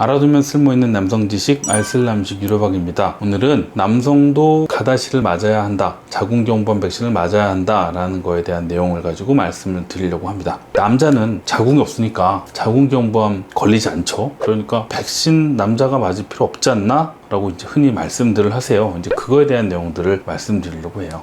알아두면 쓸모있는 남성 지식 알쓸남식 유료박입니다. 오늘은 남성도 가다시를 맞아야 한다, 자궁경부암 백신을 맞아야 한다 라는 거에 대한 내용을 가지고 말씀을 드리려고 합니다. 남자는 자궁이 없으니까 자궁경부암 걸리지 않죠. 그러니까 백신 남자가 맞을 필요 없지 않나? 라고 이제 흔히 말씀들을 하세요. 이제 그거에 대한 내용들을 말씀드리려고 해요.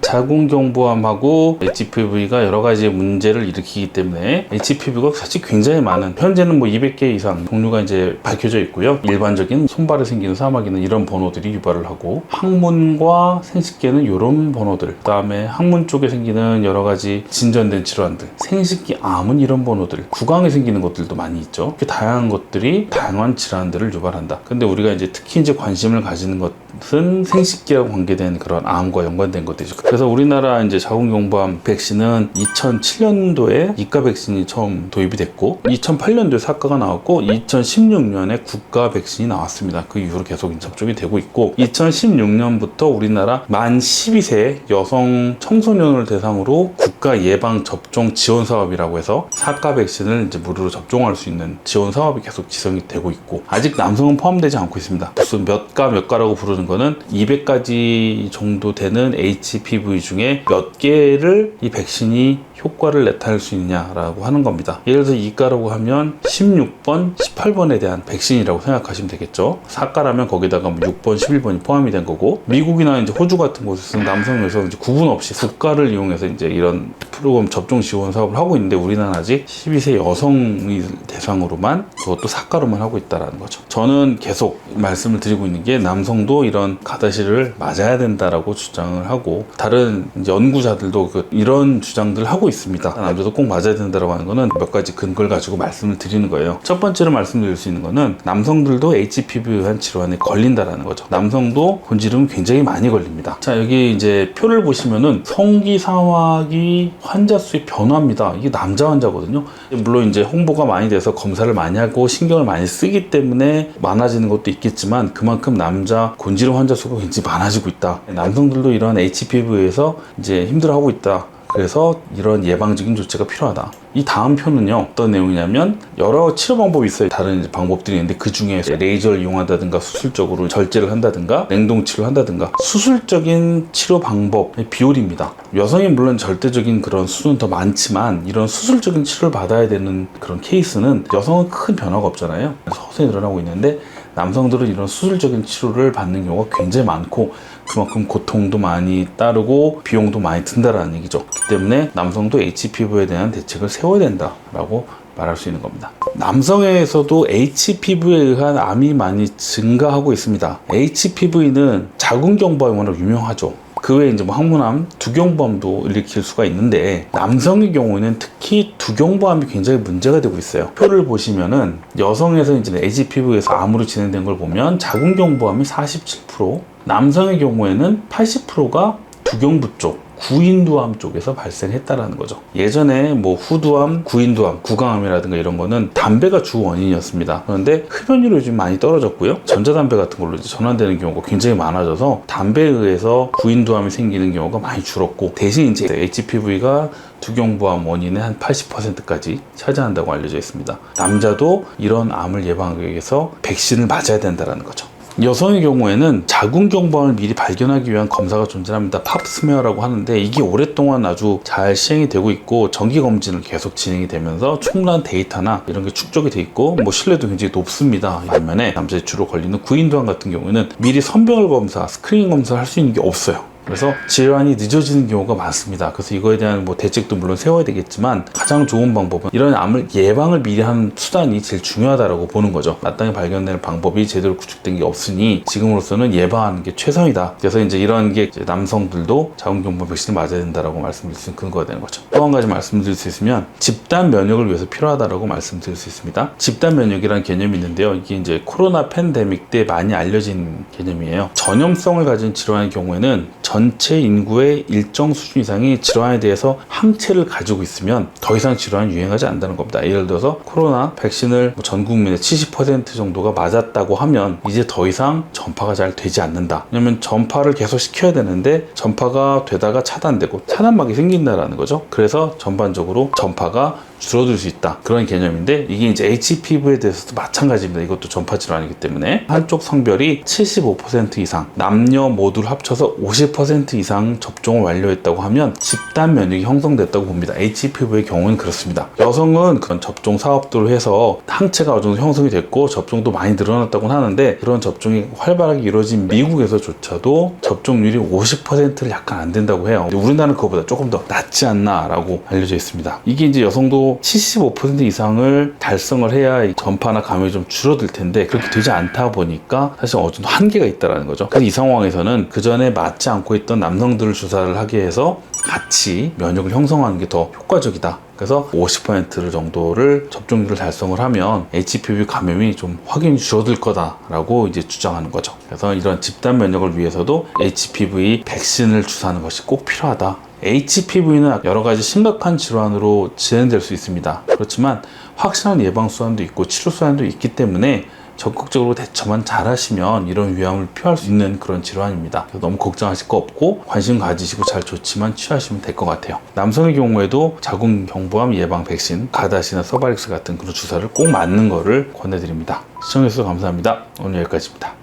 자궁경부암하고 HPV가 여러 가지 문제를 일으키기 때문에 HPV가 사실 굉장히 많은, 현재는 뭐 200개 이상 종류가 이제 밝혀져 있고요. 일반적인 손발에 생기는 사마귀는 이런 번호들이 유발을 하고, 항문과 생식기에는 이런 번호들, 그 다음에 항문 쪽에 생기는 여러 가지 진전된 질환들, 생식기 암은 이런 번호들, 구강에 생기는 것들도 많이 있죠. 이렇게 다양한 것들이 다양한 질환들을 유발한다. 근데 우리가 이제 특히 이제 관심을 가지는 것은 생식기와 관계된 그런 암과 연관된 것들이죠. 그래서 우리나라 이제 자궁경부암 백신은 2007년도에 이가 백신이 처음 도입이 됐고, 2008년도에 사가가 나왔고, 2016년에 국가 백신이 나왔습니다. 그 이후로 계속 접종이 되고 있고, 2016년부터 우리나라 만 12세 여성 청소년을 대상으로 국가 예방 접종 지원 사업이라고 해서 사가 백신을 이제 무료로 접종할 수 있는 지원 사업이 계속 지성이 되고 있고, 아직 남성은 포함되지 않고 있습니다. 무슨 몇 가라고 부르는 거는 200가지 정도 되는 HPV 중에 몇 개를 이 백신이 효과를 나타낼 수 있냐라고 하는 겁니다. 예를 들어서 2가라고 하면 16번, 18번에 대한 백신이라고 생각하시면 되겠죠. 4가라면 거기다가 뭐 6번, 11번이 포함이 된 거고, 미국이나 이제 호주 같은 곳에서는 남성에서 이제 구분 없이 국가를 이용해서 이제 이런 프로그램 접종 지원 사업을 하고 있는데, 우리나라는 아직 12세 여성이 대상으로만, 그것도 4가로만 하고 있다라는 거죠. 저는 계속 말씀을 드리고 있는 게, 남성도 이런 가다시를 맞아야 된다라고 주장을 하고, 다른 이제 연구자들도 이런 주장들을 하고 있습니다. 남자도 꼭 맞아야 된다라고 하는 거는 몇 가지 근거를 가지고 말씀을 드리는 거예요. 첫 번째로 말씀드릴 수 있는 거는, 남성들도 HPV 질환에 걸린다라는 거죠. 남성도 곤지름은 굉장히 많이 걸립니다. 자, 여기 이제 표를 보시면은 성기사마귀 환자 수의 변화입니다. 이게 남자 환자거든요. 물론 이제 홍보가 많이 돼서 검사를 많이 하고 신경을 많이 쓰기 때문에 많아지는 것도 있겠지만, 그만큼 남자 곤지름 환자 수가 굉장히 많아지고 있다. 남성들도 이런 HPV에서 이제 힘들어하고 있다. 그래서 이런 예방적인 조치가 필요하다. 이 다음 표는요, 어떤 내용이냐면, 여러 치료 방법이 있어요. 다른 방법들이 있는데, 그 중에 레이저를 이용한다든가, 수술적으로 절제를 한다든가, 냉동 치료를 한다든가, 수술적인 치료 방법의 비율입니다. 여성이 물론 절대적인 그런 수는 더 많지만, 이런 수술적인 치료를 받아야 되는 그런 케이스는 여성은 큰 변화가 없잖아요. 서서히 늘어나고 있는데, 남성들은 이런 수술적인 치료를 받는 경우가 굉장히 많고, 그만큼 고통도 많이 따르고 비용도 많이 든다라는 얘기죠. 그렇기 때문에 남성도 HPV에 대한 대책을 세워야 된다라고 말할 수 있는 겁니다. 남성에서도 HPV에 의한 암이 많이 증가하고 있습니다. HPV는 자궁경부암이 워낙 유명하죠. 그 외에 이제 뭐 항문암, 두경부암도 일으킬 수가 있는데, 남성의 경우에는 특히 두경부암이 굉장히 문제가 되고 있어요. 표를 보시면은 여성에서 이제 HPV에서 암으로 진행된 걸 보면 자궁경부암이 47%, 남성의 경우에는 80%가 두경부 쪽, 구인두암 쪽에서 발생했다라는 거죠. 예전에 뭐 후두암, 구인두암, 구강암이라든가 이런 거는 담배가 주 원인이었습니다. 그런데 흡연율이 요즘 많이 떨어졌고요. 전자담배 같은 걸로 이제 전환되는 경우가 굉장히 많아져서 담배에 의해서 구인두암이 생기는 경우가 많이 줄었고, 대신 이제 HPV가 두경부암 원인의 한 80%까지 차지한다고 알려져 있습니다. 남자도 이런 암을 예방하기 위해서 백신을 맞아야 된다는 거죠. 여성의 경우에는 자궁경부암을 미리 발견하기 위한 검사가 존재합니다. 팝스메어라고 하는데, 이게 오랫동안 아주 잘 시행이 되고 있고, 정기검진을 계속 진행이 되면서 충분한 데이터나 이런 게 축적이 돼 있고, 뭐 신뢰도 굉장히 높습니다. 반면에 남자에 주로 걸리는 구인두암 같은 경우에는 미리 선별 검사, 스크리닝 검사를 할 수 있는 게 없어요. 그래서 질환이 늦어지는 경우가 많습니다. 그래서 이거에 대한 뭐 대책도 물론 세워야 되겠지만, 가장 좋은 방법은 이런 암을 예방을 미리 하는 수단이 제일 중요하다고 보는 거죠. 마땅히 발견되는 방법이 제대로 구축된 게 없으니 지금으로서는 예방하는 게 최선이다. 그래서 이제 이런 게 이제 남성들도 자궁경부암 백신을 맞아야 된다라고 말씀드릴 수 있는 근거가 되는 거죠. 또 한 가지 말씀드릴 수 있으면, 집단 면역을 위해서 필요하다라고 말씀드릴 수 있습니다. 집단 면역이라는 개념이 있는데요. 이게 이제 코로나 팬데믹 때 많이 알려진 개념이에요. 전염성을 가진 질환의 경우에는 전체 인구의 일정 수준 이상이 질환에 대해서 항체를 가지고 있으면 더 이상 질환이 유행하지 않는다는 겁니다. 예를 들어서 코로나 백신을 전 국민의 70% 정도가 맞았다고 하면 이제 더 이상 전파가 잘 되지 않는다. 왜냐면 전파를 계속 시켜야 되는데 전파가 되다가 차단되고 차단막이 생긴다라는 거죠. 그래서 전반적으로 전파가 줄어들 수 있다. 그런 개념인데 이게 이제 HPV에 대해서도 마찬가지입니다. 이것도 전파 질환이기 때문에 한쪽 성별이 75% 이상, 남녀 모두를 합쳐서 50% 이상 접종을 완료했다고 하면 집단 면역이 형성됐다고 봅니다. HPV의 경우는 그렇습니다. 여성은 그런 접종 사업들을 해서 항체가 어느 정도 형성이 됐고 접종도 많이 늘어났다고 하는데 그런 접종이 활발하게 이루어진 미국에서조차도 접종률이 50%를 약간 안 된다고 해요. 우리나라는 그거보다 조금 더 낫지 않나 라고 알려져 있습니다. 이게 이제 여성도 75% 이상을 달성을 해야 이 전파나 감염이 좀 줄어들 텐데 그렇게 되지 않다 보니까 사실 어느 정도 한계가 있다는 거죠. 그래서 이 상황에서는 그 전에 맞지 않고 있던 남성들을 주사를 하게 해서 같이 면역을 형성하는 게 더 효과적이다. 그래서 50% 정도를 접종률을 달성을 하면 HPV 감염이 좀 확연히 줄어들 거다라고 이제 주장하는 거죠. 그래서 이런 집단 면역을 위해서도 HPV 백신을 주사하는 것이 꼭 필요하다. HPV는 여러 가지 심각한 질환으로 진행될 수 있습니다. 그렇지만 확실한 예방 수단도 있고 치료 수단도 있기 때문에 적극적으로 대처만 잘 하시면 이런 위험을 피할 수 있는 그런 질환입니다. 너무 걱정하실 거 없고 관심 가지시고 잘 조치만 취하시면 될 것 같아요. 남성의 경우에도 자궁 경부암 예방 백신, 가다시나 서바릭스 같은 그런 주사를 꼭 맞는 거를 권해드립니다. 시청해주셔서 감사합니다. 오늘 여기까지입니다.